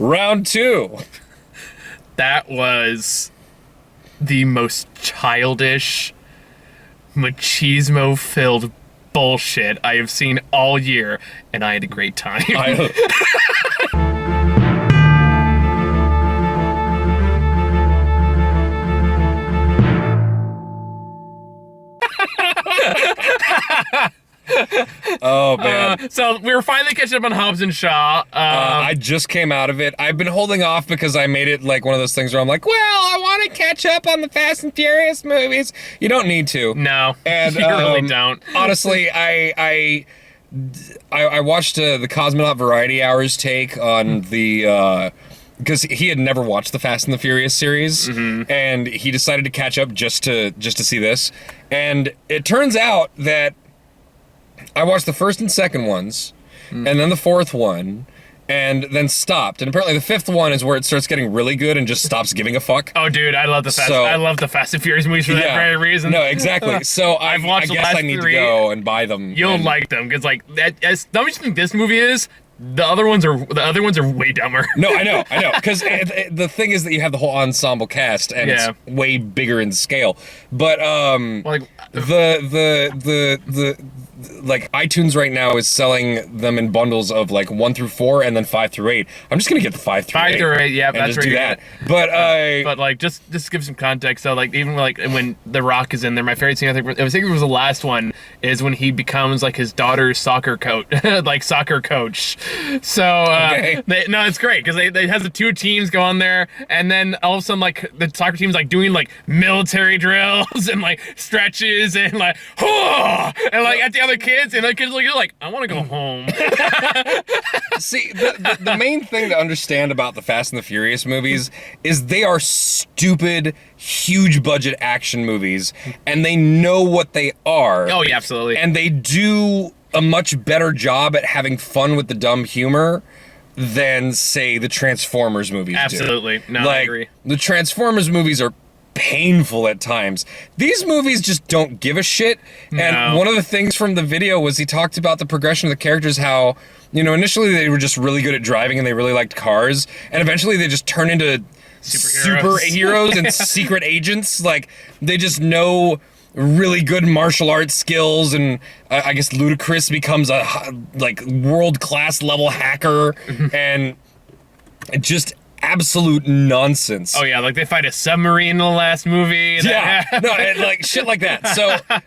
Round 2. That was the most childish, machismo-filled bullshit I have seen all year, and I had a great time. Oh, man. So we were finally catching up on Hobbs and Shaw. I just came out of it. I've been holding off because I made it like one of those things where I'm like, well, I want to catch up on the Fast and Furious movies. You don't need to. No, and, you really don't. Honestly, I watched the Cosmonaut Variety Hours take on the... because he had never watched the Fast and the Furious series, and he decided to catch up just to see this. And it turns out that I watched the first and second ones, and then the fourth one, and then stopped. And apparently the fifth one is where it starts getting really good and just stops giving a fuck. Oh, dude, I love the Fast and Furious movies for that very reason. No, exactly. So I guess I need to go and buy them. You'll like them because, like, as dumb as you think this movie is, the other ones are way dumber. No, I know. Because the thing is that you have the whole ensemble cast, and it's way bigger in scale. But like the like iTunes right now is selling them in bundles of like 1 through 4 and then 5 through 8. I'm just gonna get the 5 through 8. 5 through 8, yeah, that's just do that. But like just give some context. So like even like when The Rock is in there, my favorite scene I think it was the last one is when he becomes like his daughter's soccer coach, soccer coach. So no, it's great because they has the two teams go on there, and then all of a sudden like the soccer team's like doing like military drills and like stretches and like and like at the other kids, and the kids like I want to go home. See, the main thing to understand about the Fast and the Furious movies is they are stupid, huge budget action movies, and they know what they are. Oh yeah, absolutely. And they do a much better job at having fun with the dumb humor than, say, the Transformers movies do. Absolutely. No, like, I agree. The Transformers movies are painful at times. These movies just don't give a shit. No. And one of the things from the video was he talked about the progression of the characters, how, you know, initially they were just really good at driving and they really liked cars, and eventually they just turn into superheroes and secret agents. Like, they just know really good martial arts skills, and I guess Ludacris becomes a like world-class level hacker, and just absolute nonsense. Oh yeah, like they fight a submarine in the last movie. Yeah, no, like shit like that.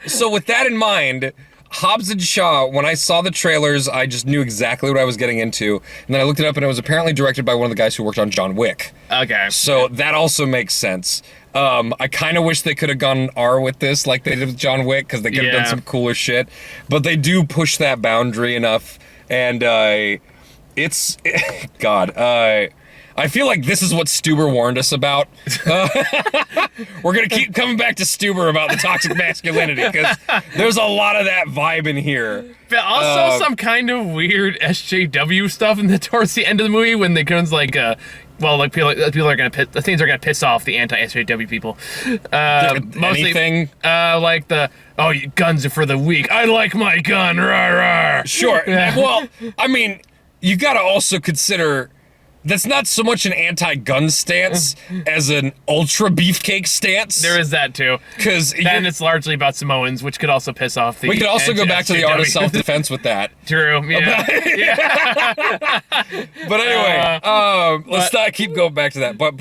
So with that in mind, Hobbs and Shaw, when I saw the trailers, I just knew exactly what I was getting into. And then I looked it up, and it was apparently directed by one of the guys who worked on John Wick. Okay. So that also makes sense. I kind of wish they could have gone R with this like they did with John Wick, because they could have done some cooler shit. But they do push that boundary enough, and it's... God, I feel like this is what Stuber warned us about. We're going to keep coming back to Stuber about the toxic masculinity, because there's a lot of that vibe in here. But also some kind of weird SJW stuff towards the end of the movie when they comes like, well, like people are gonna the things are gonna piss off the anti-SJW people. Mostly, anything like guns are for the weak. I like my gun. Rah, rah. Sure. Well, I mean, you got to also consider that's not so much an anti-gun stance as an ultra beefcake stance. There is that too. Because then it's largely about Samoans, which could also piss off the. We could also go back to the art of self-defense with that. True. Yeah. But anyway, let's not keep going back to that. But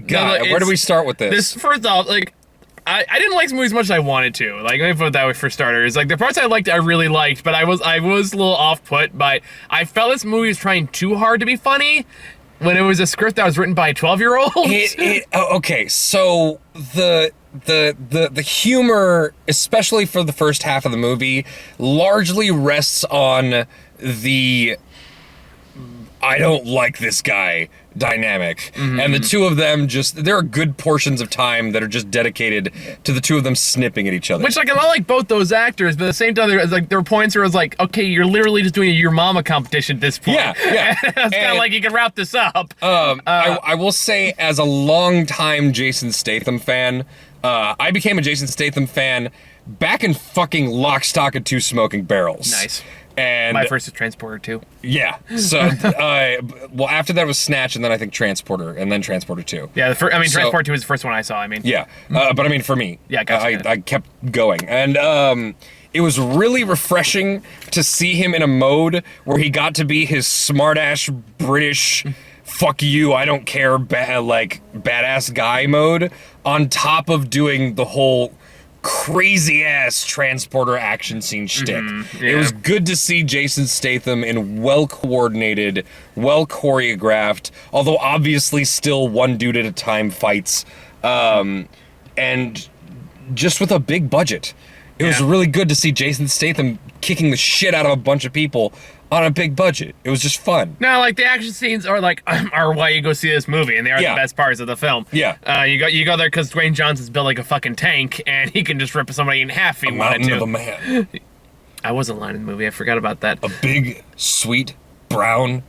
God, where do we start with this? First off, like, I didn't like this movie as much as I wanted to. Like, let me put it that way for starters. Like, the parts I liked, I really liked, but I was a little off-put by... I felt this movie was trying too hard to be funny when it was a script that was written by a 12-year-old. Okay, so the humor, especially for the first half of the movie, largely rests on the I don't like this guy dynamic. And the two of them there are good portions of time that are just dedicated to the two of them snipping at each other. Which, like, I like both those actors, but at the same time, there were points where it was like, okay, you're literally just doing a Your Mama competition at this point. Yeah. It's kind of like, you can wrap this up. I will say, as a long-time Jason Statham fan, I became a Jason Statham fan back in fucking Lock, Stock, and Two Smoking Barrels. Nice. And my first is Transporter 2. Yeah. So, well, after that was Snatch, and then I think Transporter, and then Transporter 2. Yeah, Transporter 2 was the first one I saw. Yeah. But I mean, for me, yeah, gotcha. I kept going, and it was really refreshing to see him in a mode where he got to be his smartass British, fuck you, I don't care, badass guy mode, on top of doing the whole crazy ass Transporter action scene shtick. Yeah. It was good to see Jason Statham in well coordinated, well choreographed, although obviously still one dude at a time fights, and just with a big budget. It was really good to see Jason Statham kicking the shit out of a bunch of people on a big budget. It was just fun. No, like the action scenes are why you go see this movie, and they are the best parts of the film. Yeah. You go there because Dwayne Johnson's built like a fucking tank, and he can just rip somebody in half if he wanted to. Mountain of a man. I wasn't lying in the movie. I forgot about that. A big, sweet, brown,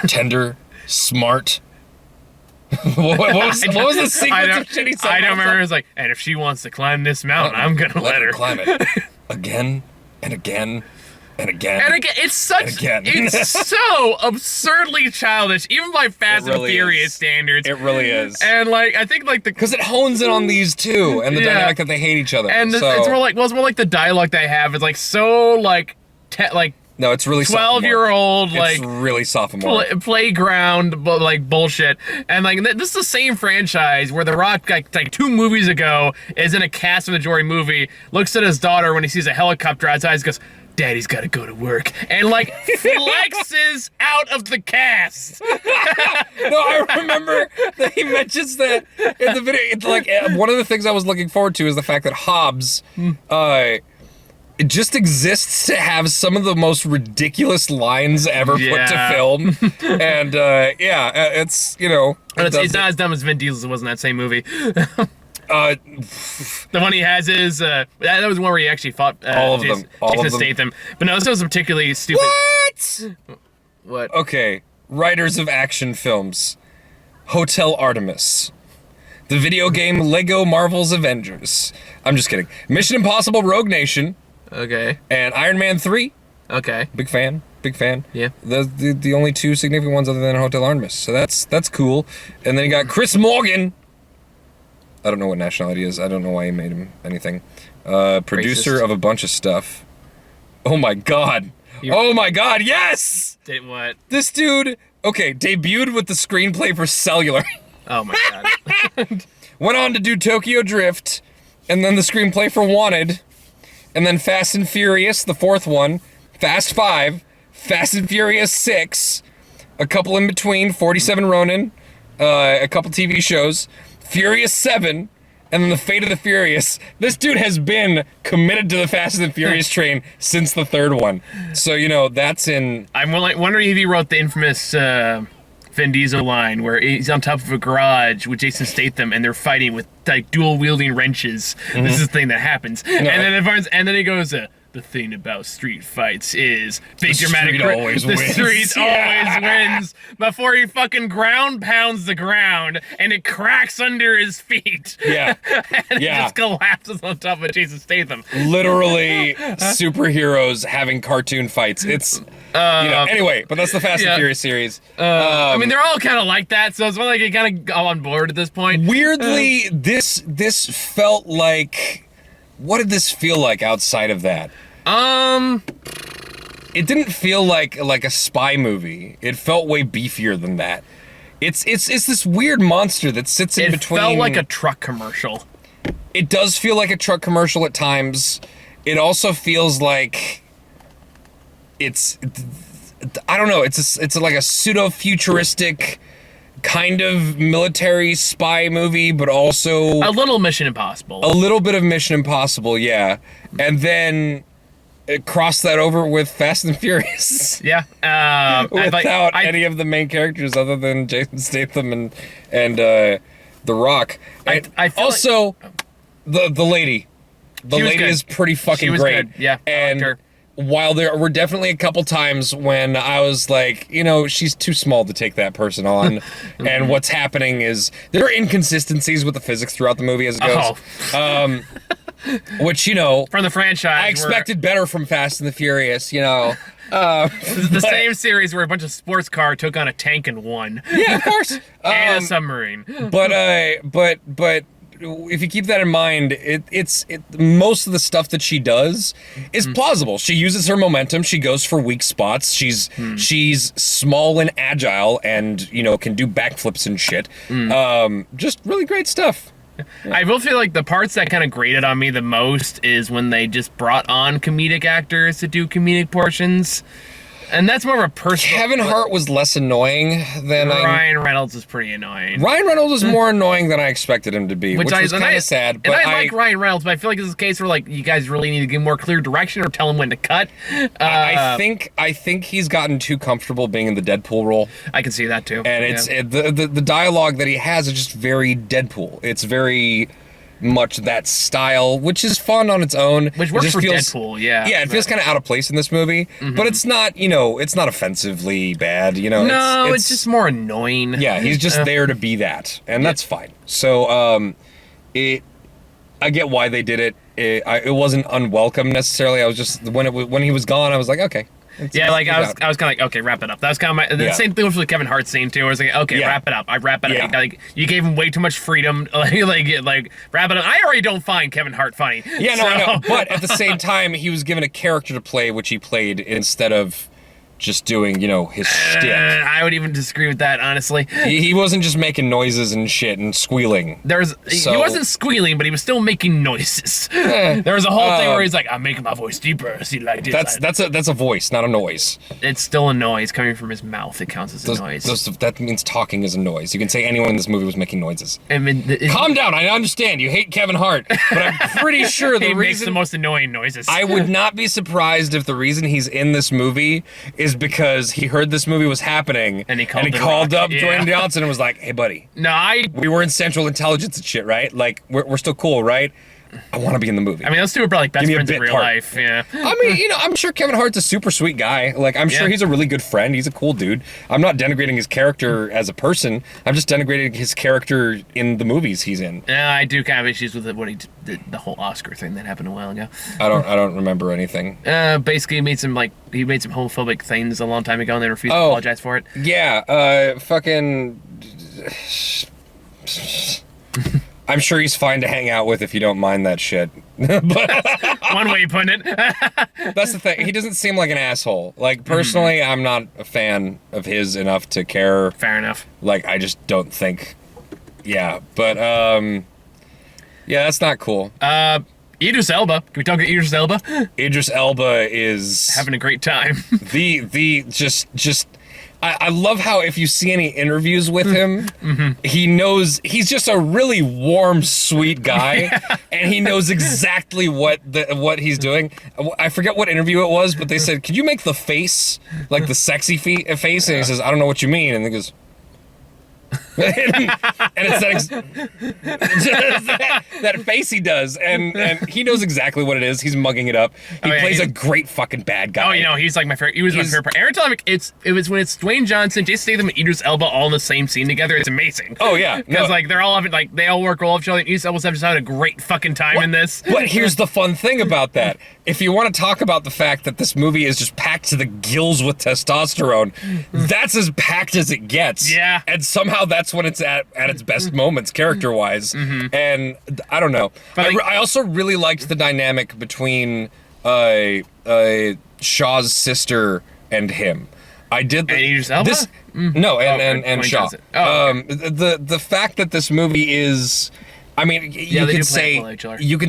tender, smart. what was the sequence of shit he said? I don't remember. It was like, and if she wants to climb this mountain, I'm gonna let her climb it again and again. And again. It's so absurdly childish, even by Fast and Furious standards. It really is. And I think because it hones in on these two and the dynamic that they hate each other. And it's more like the dialogue they have is no, it's really 12-year-old it's really sophomore playground bullshit. And this is the same franchise where The Rock like 2 movies ago is in a cast majority movie, looks at his daughter when he sees a helicopter outside, and goes, Daddy's gotta go to work, and flexes out of the cast. No, I remember that he mentions that in the video. It's one of the things I was looking forward to is the fact that Hobbs it just exists to have some of the most ridiculous lines ever put to film. And it's it's not as dumb as Vin Diesel's was in that same movie. The one he has is that was one where he actually fought Jason Statham. But no, this was particularly stupid. What? Okay, writers of action films. Hotel Artemis. The video game Lego Marvel's Avengers. I'm just kidding. Mission Impossible Rogue Nation. Okay. And Iron Man 3. Okay. Big fan. Yeah. The only 2 significant ones other than Hotel Artemis. So that's cool. And then you got Chris Morgan. I don't know what nationality he is. I don't know why he made him anything. Producer of a bunch of stuff. Oh my god. Oh my god, yes! Did what? This dude, debuted with the screenplay for Cellular. Oh my god. Went on to do Tokyo Drift, and then the screenplay for Wanted, and then Fast and Furious, the 4th one, Fast 5, Fast and Furious 6, a couple in between, 47 Ronin, a couple TV shows, Furious 7, and then The Fate of the Furious. This dude has been committed to the Fast and Furious train since the 3rd one. So, that's in... I'm wondering if he wrote the infamous Vin Diesel line where he's on top of a garage with Jason Statham and they're fighting with dual-wielding wrenches. Mm-hmm. This is the thing that happens. No. And then he goes... the thing about street fights is big dramatic. The street always wins before he fucking ground pounds the ground and it cracks under his feet. Yeah, and it just collapses on top of Jason Statham. Literally, superheroes having cartoon fights. It's anyway. But that's the Fast and Furious series. I mean, they're all kind of like that, so it's like you kind of go on board at this point. Weirdly, this felt like. What did this feel like outside of that? It didn't feel like a spy movie. It felt way beefier than that. It's this weird monster that sits in between. It felt like a truck commercial. It does feel like a truck commercial at times. It also feels like I don't know. It's like a pseudo-futuristic kind of military spy movie, but also a little Mission Impossible. A little bit of Mission Impossible, yeah. And then cross that over with Fast and Furious. Yeah. Without any of the main characters other than Jason Statham and The Rock. I feel also the lady. The lady is pretty fucking great. Good. Yeah. And I liked her. While there were definitely a couple times when I was like, she's too small to take that person on. Mm-hmm. And what's happening is there are inconsistencies with the physics throughout the movie as it goes. which, you know, from the franchise. I expected better from Fast and the Furious, you know. The same series where a bunch of sports car took on a tank and won. Yeah, of course. And a submarine. But if you keep that in mind, it's most of the stuff that she does is plausible. She uses her momentum. She goes for weak spots. She's small and agile, and you know, can do backflips and shit. Just really great stuff. I will feel like the parts that kind of grated on me the most is when they just brought on comedic actors to do comedic portions. And that's more of a personal... Kevin Hart was less annoying than Ryan Reynolds is pretty annoying. Ryan Reynolds was more annoying than I expected him to be, which was kind of sad. But I like Ryan Reynolds, but I feel like this is a case where like you guys really need to give more clear direction or tell him when to cut. I think he's gotten too comfortable being in the Deadpool role. I can see that too. And the dialogue that he has is just very Deadpool. It's very much that style, which is fun on its own. Which works for Deadpool, yeah. Yeah, it feels kind of out of place in this movie, but it's not, you know, it's not offensively bad, you know. No, it's just more annoying. Yeah, he's just there to be that, and that's fine. So, I get why they did it. It wasn't unwelcome necessarily. I was just when he was gone, I was like, okay. Yeah, like I was kind of like, okay, wrap it up. That was kind of the same thing with the Kevin Hart scene too. I was like, okay, wrap it up. I wrap it up. Like you gave him way too much freedom. like wrap it up. I already don't find Kevin Hart funny. Yeah, no, I know. But at the same time, he was given a character to play, which he played instead of just doing, you know, his shtick. I would even disagree with that, honestly. He wasn't just making noises and shit and squealing. He wasn't squealing, but he was still making noises. There was a whole thing where he's like, I'm making my voice deeper. See, like this. That's a voice, not a noise. It's still a noise coming from his mouth. It counts as a noise. That means talking is a noise. You can say anyone in this movie was making noises. I mean, calm down. I understand. You hate Kevin Hart, but I'm pretty sure he makes the most annoying noises. I would not be surprised if the reason he's in this movie is because he heard this movie was happening and he called up Dwayne Johnson and was like, "Hey, buddy, we were in Central Intelligence and shit, right? Like, we're still cool, right? I want to be in the movie." I mean, those two are probably like best friends in real life. Yeah. I mean, you know, I'm sure Kevin Hart's a super sweet guy. Like, I'm sure he's a really good friend. He's a cool dude. I'm not denigrating his character as a person. I'm just denigrating his character in the movies he's in. Yeah, I do kind of have issues with what he did, the whole Oscar thing that happened a while ago. I don't remember anything. Basically, he made some homophobic things a long time ago, and they refused to apologize for it. Yeah. Fucking. I'm sure he's fine to hang out with if you don't mind that shit. But one way you put it. That's the thing. He doesn't seem like an asshole. Like, personally, I'm not a fan of his enough to care. Fair enough. Like, I just don't think. Yeah, but yeah, that's not cool. Idris Elba. Can we talk about Idris Elba? Idris Elba is having a great time. I love how if you see any interviews with him, he knows he's just a really warm, sweet guy, and he knows exactly what he's doing. I forget what interview it was, but they said, "Could you make the face like the sexy face?" And he says, "I don't know what you mean," and he goes. and it's that face he does, and he knows exactly what it is. He's mugging it up. He plays a great fucking bad guy. Oh, you know, he's like my favorite. He was my favorite part. Every time it was when it's Dwayne Johnson, Jason Statham, and Idris Elba all in the same scene together. It's amazing. Oh yeah, because like they're all having they all work well with each other. And Idris Elba's just having a great fucking time in this. But here's the fun thing about that. If you want to talk about the fact that this movie is just packed to the gills with testosterone, that's as packed as it gets. Yeah. And somehow that's when it's at its best moments, character-wise. And I don't know. But I also really liked the dynamic between Shaw's sister and him. I did. And Idris Elba? No, and Shaw. The fact that this movie is. I mean, you can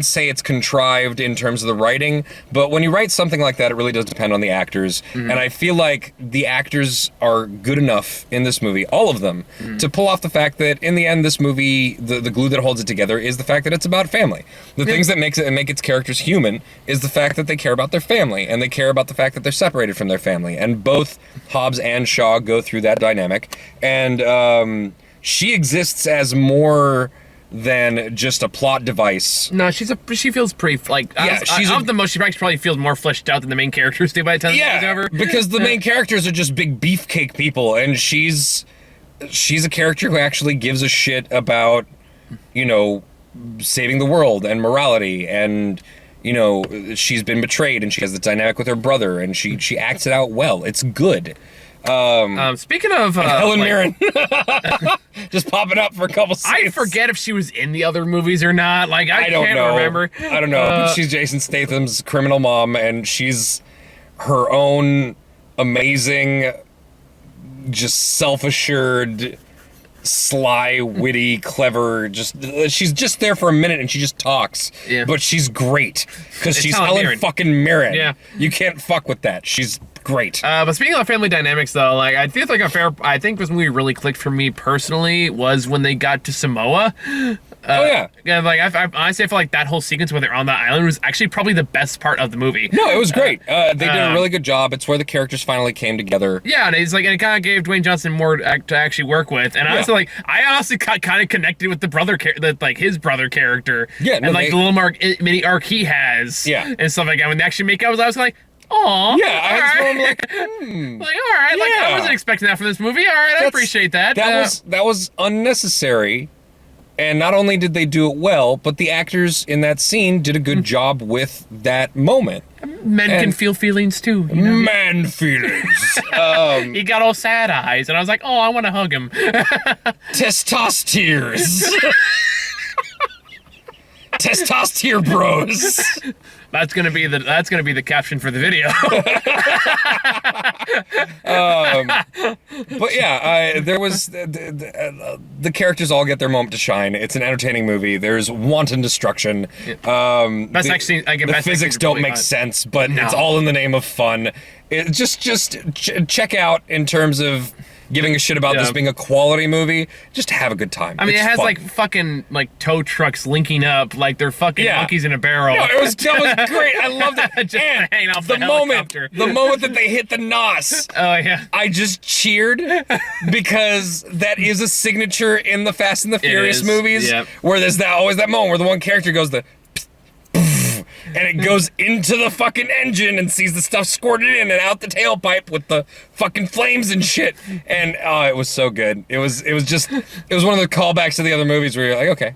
say it's contrived in terms of the writing, but when you write something like that, it really does depend on the actors. And I feel like the actors are good enough in this movie, all of them, to pull off the fact that in the end, this movie, the glue that holds it together is the fact that it's about family. The things that make its characters human is the fact that they care about their family, and they care about the fact that they're separated from their family. And both Hobbs and Shaw go through that dynamic, and she exists as more than just a plot device. No, she feels pretty like she probably feels more fleshed out than the main characters do by the time it's over. Because the main characters are just big beefcake people, and she's a character who actually gives a shit about, you know, saving the world and morality, and you know, she's been betrayed and she has the dynamic with her brother, and she acts it out well. It's good. Speaking of Helen Mirren just popping up for a couple scenes. I forget if she was in the other movies or not. Like I don't can't know. remember. I don't know. But she's Jason Statham's criminal mom, and she's her own amazing, just self-assured, sly, witty, clever. She's just there for a minute and she just talks. Yeah. But she's great because she's Helen Helen Mirren. fucking Mirren. Yeah. You can't fuck with that. She's great. But speaking of family dynamics, though, like I feel like I think this movie really clicked for me personally was when they got to Samoa. Oh yeah. Yeah, like I honestly feel like that whole sequence where they're on the island was actually probably the best part of the movie. No, it was great. They did a really good job. It's where the characters finally came together. Yeah, and it's like, and it kind of gave Dwayne Johnson more to actually work with. And I honestly kind of connected with the brother, his brother character. Yeah, no, and like the little mini arc he has. Yeah. And stuff like that. When they actually make out, I was like, aw. Yeah, I was going like, like, all right, like I Yeah. wasn't expecting that from this movie. All right, I appreciate that. That was unnecessary. And not only did they do it well, but the actors in that scene did a good job with that moment. Men can feel feelings too. You know? Man feelings. He got all sad eyes, and I was like, oh, I want to hug him. Testostears. Testosteer bros. That's gonna be the caption for the video. But yeah, there was the characters all get their moment to shine. It's an entertaining movie. There's wanton destruction. Best action. The physics don't make sense, but it's all in the name of fun. Just check out in terms of giving a shit about this being a quality movie. Just have a good time. I mean, it's it has fun. like fucking like tow trucks linking up like they're fucking monkeys in a barrel. No, that was great. I loved it. Just And hanging off the helicopter. moment that they hit the nos. Oh yeah. I just cheered because that is a signature in the Fast and the Furious is, movies, yep. where there's always that moment where the one character goes and it goes into the fucking engine and sees the stuff squirted in and out the tailpipe with the fucking flames and shit. And it was so good. It was one of the callbacks to the other movies where you're like, okay.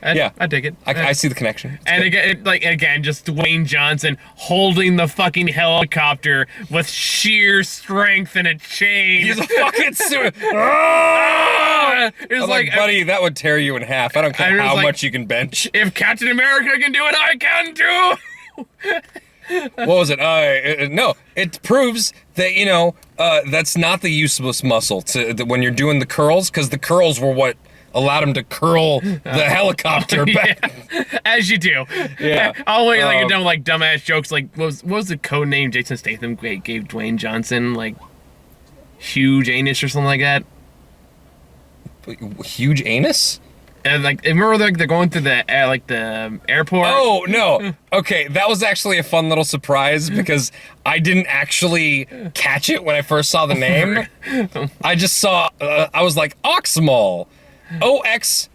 I dig it. I see the connection. It's And good. again, just Dwayne Johnson holding the fucking helicopter with sheer strength and a chain. He's a fucking suit. It's I'm like, buddy, that would tear you in half. I don't care how much you can bench. If Captain America can do it, I can too. What was it? No, it proves that, you know, that's not the useless muscle when you're doing the curls, because the curls were what allowed him to curl the helicopter back. As you do. Yeah. I'll wait like dumbass jokes like what was the code name Jason Statham gave Dwayne Johnson, like huge anus or something like that? Huge anus? And like remember they're going through the the airport? Oh no. Okay, that was actually a fun little surprise because I didn't actually catch it when I first saw the name. I just saw I was like Oxmal. Oxmaul.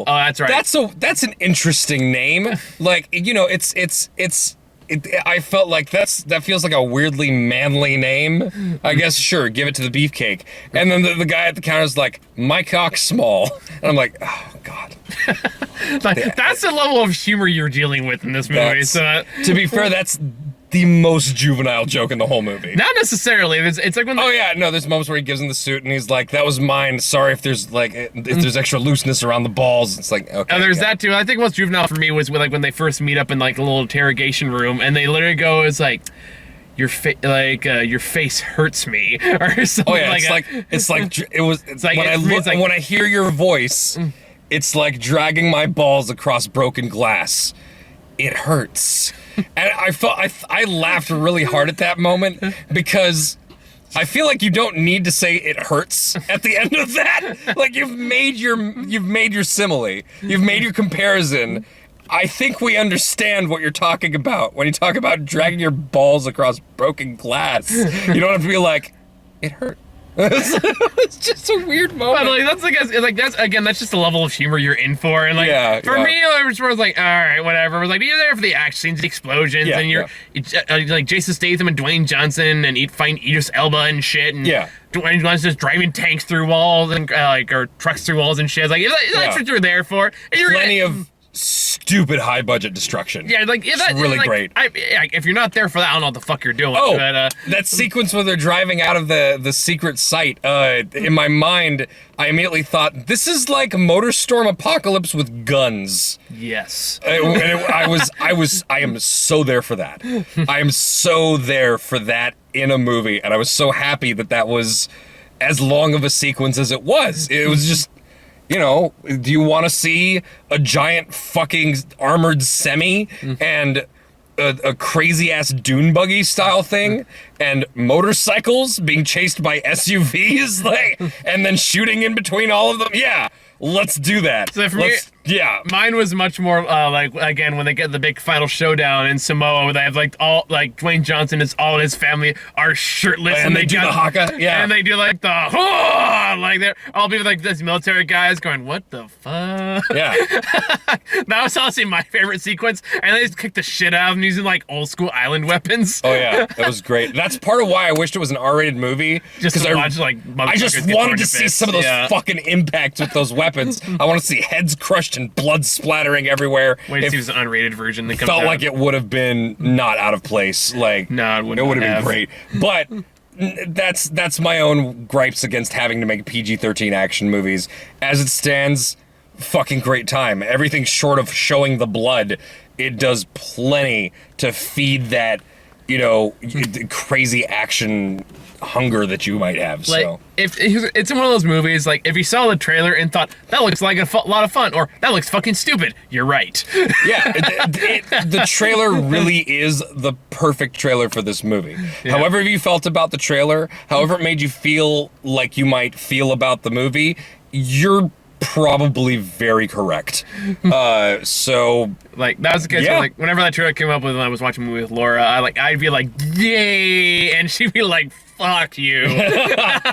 Oh, that's right. That's an interesting name. Like, you know, I felt like that feels like a weirdly manly name. I guess sure, give it to the beefcake. And then the guy at the counter is like, my cock's small. And I'm like, oh god. That's the level of humor you're dealing with in this movie. So to be fair, that's the most juvenile joke in the whole movie. not necessarily. It's like when Oh yeah, no, there's moments where he gives him the suit and he's like, that was mine. Sorry if there's extra looseness around the balls. It's like, okay. there's that too. I think what's juvenile for me was when they first meet up in like a little interrogation room and they literally go, it's like, your face hurts me or something. Oh yeah, when I hear your voice, it's like dragging my balls across broken glass. It hurts. And I laughed really hard at that moment because I feel like you don't need to say it hurts at the end of that. Like you've made your simile. You've made your comparison. I think we understand what you're talking about when you talk about dragging your balls across broken glass. You don't have to be like, it hurt. It's just a weird moment. But that's just the level of humor you're in for. And for me, I was like, all right, whatever. I was like, you're there for the action scenes, the explosions, and you're like Jason Statham and Dwayne Johnson and fighting Idris Elba and shit. And Dwayne Johnson's just driving tanks through walls and or trucks through walls and shit. Like that's what you're there for. And you're plenty of stupid high budget destruction. Yeah, it's really great. If you're not there for that, I don't know what the fuck you're doing. Oh, but, that sequence where they're driving out of the secret site. In my mind, I immediately thought this is like Motorstorm Apocalypse with guns. Yes. I am so there for that. I am so there for that in a movie, and I was so happy that was as long of a sequence as it was. It was just. You know, do you want to see a giant fucking armored semi and a crazy ass dune buggy style thing and motorcycles being chased by SUVs and then shooting in between all of them? Yeah, let's do that. So for me, mine was much more again when they get the big final showdown in Samoa where they have Dwayne Johnson and all his family are shirtless and they do the haka, and they do they're all be like these military guys going, what the fuck? Yeah. That was honestly my favorite sequence, and they just kicked the shit out of them using old school island weapons. Oh yeah, that was great. That's part of why I wished it was an R-rated movie. Just to watch I just wanted to see some of those fucking impacts with those weapons. I want to see heads crushed and blood splattering everywhere. Wait to see the unrated version that comes felt out. like it would have been not out of place. No, it would have been great. But that's my own gripes against having to make PG-13 action movies. As it stands, fucking great time. Everything short of showing the blood, it does plenty to feed that, crazy action hunger that you might have. So if it's in one of those movies, if you saw the trailer and thought that looks like a lot of fun or that looks fucking stupid, you're right. Yeah, the trailer really is the perfect trailer for this movie. Yeah. However you felt about the trailer, however it made you feel like you might feel about the movie, you're probably very correct. So that was the case. Yeah. Whenever that trailer came up when I was watching a movie with Laura, I'd be like, yay, and she'd be like, fuck you.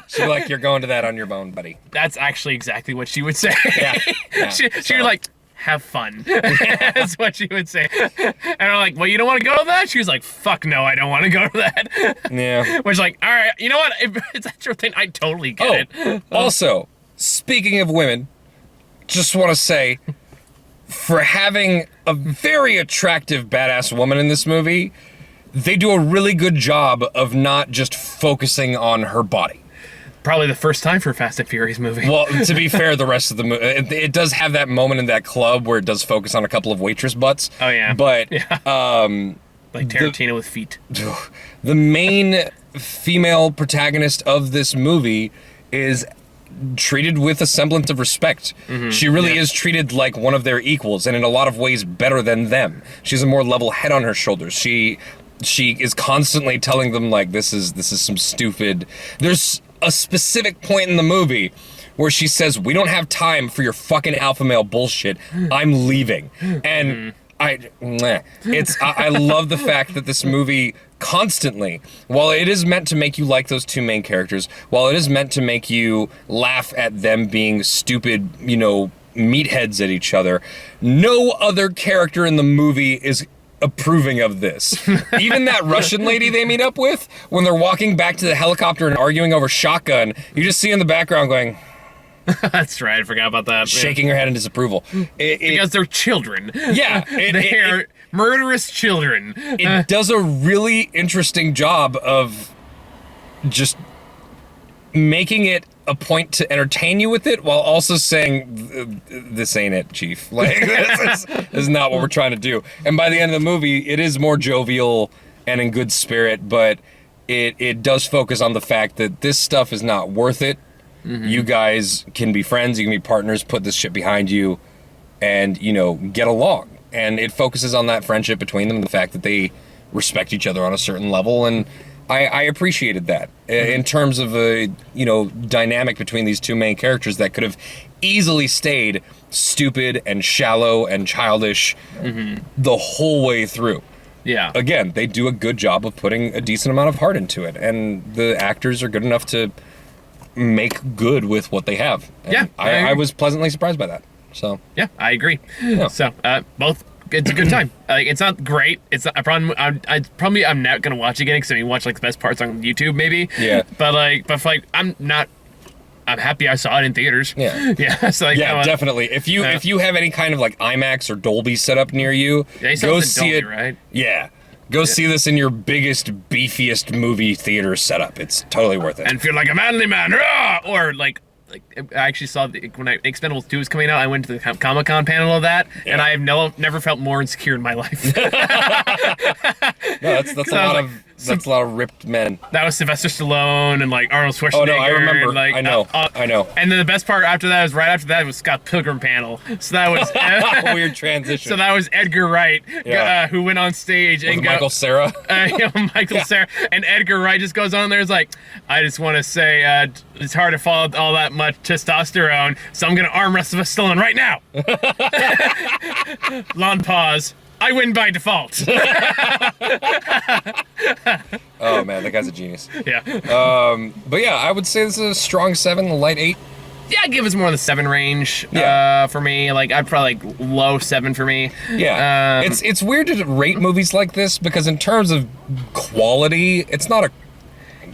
She'd be like, you're going to that on your bone, buddy. That's actually exactly what she would say. Yeah. She'd be like, have fun. That's what she would say. And I'm like, well, you don't want to go to that? She was like, fuck no, I don't want to go to that. Yeah. Which all right, you know what? If it's that sort of thing, I totally get it. Also, speaking of women, just want to say, for having a very attractive badass woman in this movie, they do a really good job of not just focusing on her body. Probably the first time for a Fast and Furious movie. Well, to be fair, the rest of the movie, it does have that moment in that club where it does focus on a couple of waitress butts. Oh yeah. But like Tarantino with feet. The main female protagonist of this movie is treated with a semblance of respect. Mm-hmm. She really is treated like one of their equals, and in a lot of ways better than them. She has a more level head on her shoulders. She is constantly telling them this is some stupid. There's a specific point in the movie where she says, "We don't have time for your fucking alpha male bullshit. I'm leaving." And I love the fact that this movie constantly, while it is meant to make you like those two main characters, while it is meant to make you laugh at them being stupid, meatheads at each other, no other character in the movie is approving of this. Even that Russian lady they meet up with, when they're walking back to the helicopter and arguing over shotgun, you just see in the background going, that's right, I forgot about that. Shaking her head in disapproval. Because they're children. Yeah. They're murderous children. It does a really interesting job of just making it a point to entertain you with it while also saying, this ain't it, Chief. This is not what we're trying to do. And by the end of the movie, it is more jovial and in good spirit, but it does focus on the fact that this stuff is not worth it. Mm-hmm. You guys can be friends, you can be partners, put this shit behind you, and, get along. And it focuses on that friendship between them and the fact that they respect each other on a certain level, and I appreciated that. Mm-hmm. In terms of a, dynamic between these two main characters that could have easily stayed stupid and shallow and childish the whole way through. Yeah. Again, they do a good job of putting a decent amount of heart into it, and the actors are good enough to make good with what they have. And Yeah, I was pleasantly surprised by that. So yeah, I agree. Yeah. So both. It's a good time. Like, it's not great. It's not, I'm not gonna watch it again because I mean, watch like the best parts on YouTube maybe. Yeah. But I'm happy I saw it in theaters. Yeah. Yeah. So like, yeah, definitely. If you have any kind of like IMAX or Dolby set up near you, go see Dolby, it. Right? Yeah. Go see this in your biggest, beefiest movie theater setup. It's totally worth it. And feel like a manly man. Rah! Or like I actually saw when Expendables 2 was coming out, I went to the Comic-Con panel of that, and I have never felt more insecure in my life. No, that's a lot of ripped men. That was Sylvester Stallone and like Arnold Schwarzenegger. Oh no, I remember. And, like, I know. And then the best part after that was Scott Pilgrim panel. So that was Weird transition. So that was Edgar Wright, who went on stage and Michael Cera. Cera, and Edgar Wright just goes on there. It's like, I just want to say it's hard to follow all that much testosterone, so I'm gonna arm wrestle Stallone right now. Long pause. I win by default. Oh man, that guy's a genius. Yeah. But yeah, I would say this is a strong 7, a light 8. Yeah, I'd give us more of the 7 range. For me, like I'd probably like low 7 for me. Yeah. It's weird to rate movies like this because in terms of quality, it's not a.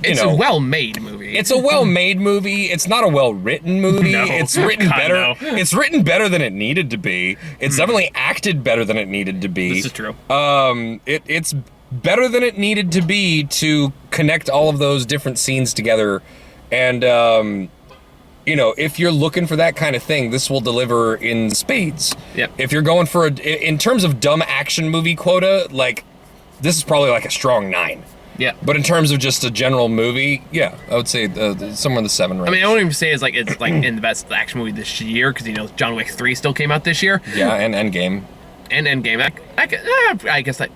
It's a well-made movie. It's a well-made movie. It's not a well-written movie. No. It's written God, better. no. It's written better than it needed to be. It's definitely acted better than it needed to be. This is true. It's better than it needed to be to connect all of those different scenes together. And if you're looking for that kind of thing, this will deliver in spades. Yep. If you're going for in terms of dumb action movie quota, like this is probably like a strong 9. Yeah. But in terms of just a general movie, yeah, I would say somewhere in the 7 range. I mean, I wouldn't even say it's like in the best action movie this year because John Wick 3 still came out this year. Yeah, and Endgame. And Endgame. I guess I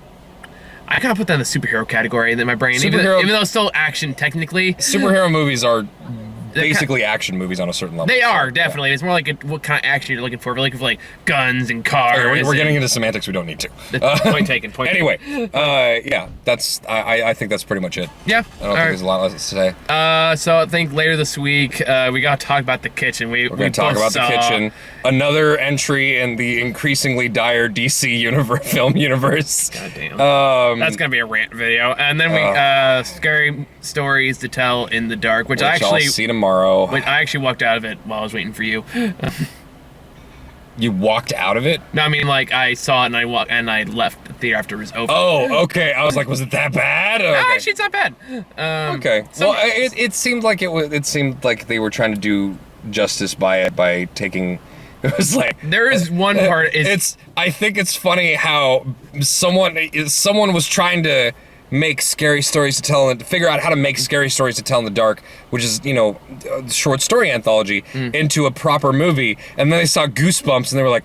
kind of put that in the superhero category in my brain, even though it's still action technically. Superhero movies are basically action movies on a certain level. They are, definitely. Yeah. It's more like what kind of action you're looking for. We're looking for like guns and cars. We're getting into semantics we don't need to. Point taken. Anyway, yeah, I think that's pretty much it. Yeah. I don't think there's a lot else to say. So I think later this week, we got to talk about The Kitchen. We're going to talk about The Kitchen. Another entry in the increasingly dire DC film universe. God damn. That's going to be a rant video. And then we scary stories to tell in the dark, which I actually I'll see tomorrow. Wait, I actually walked out of it while I was waiting for you. You walked out of it? No, I mean like I saw it and I left the theater after it was over. Oh, okay. I was like, was it that bad? Okay. No, actually, it's not bad. Okay. Well, it seemed like it seemed like they were trying to do justice by it by taking. It was like there is one part. I think it's funny how someone was trying to make scary stories to tell and figure out how to make scary stories to tell in the dark, which is a short story anthology, into a proper movie, and then they saw Goosebumps and they were like.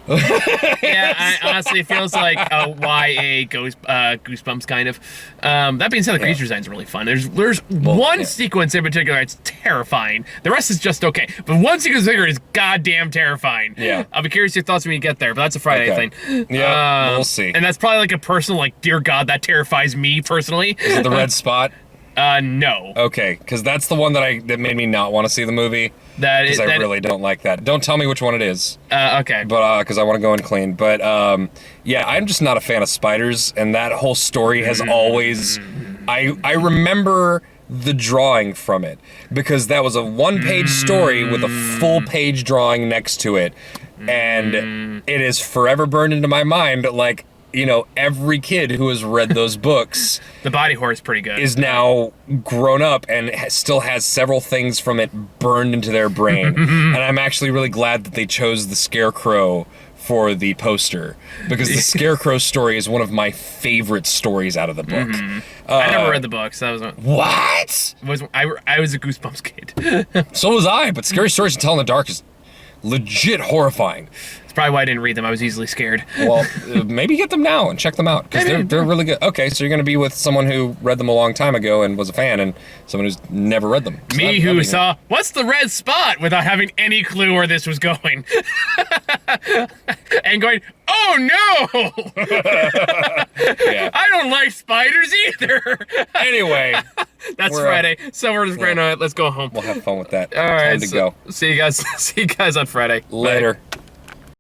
Yeah, honestly, it feels like a YA Goosebumps kind of. That being said, the creature design is really fun. There's one sequence in particular that's terrifying. The rest is just okay, but one sequence in particular is goddamn terrifying. Yeah, I'll be curious your thoughts when you get there, but that's a Friday thing. Yeah, we'll see. And that's probably like a personal, like, dear God, that terrifies me personally. Is it the red spot? No. Okay, because that's the one that made me not want to see the movie. Because I really don't like that. Don't tell me which one it is. Okay. But because I want to go in clean. But yeah, I'm just not a fan of spiders, and that whole story has always. I remember the drawing from it because that was a one-page story with a full-page drawing next to it, and it is forever burned into my mind. Like. Every kid who has read those books the body horror is pretty good. Is now grown up and still has several things from it burned into their brain. And I'm actually really glad that they chose the Scarecrow for the poster because the Scarecrow story is one of my favorite stories out of the book. I never read the book, so that was I was a Goosebumps kid. So was I, but Scary Stories to Tell in the Dark is legit horrifying. That's probably why I didn't read them. I was easily scared. Well, maybe get them now and check them out because they're really good. Okay, so you're going to be with someone who read them a long time ago and was a fan, and someone who's never read them. So Me who saw what's the red spot without having any clue where this was going, and going, oh no, yeah. I don't like spiders either. Anyway, That's We're, Friday. So we're just yeah. let's go home. We'll have fun with that. All right. Time to go. See you guys. See you guys on Friday. Later. Bye.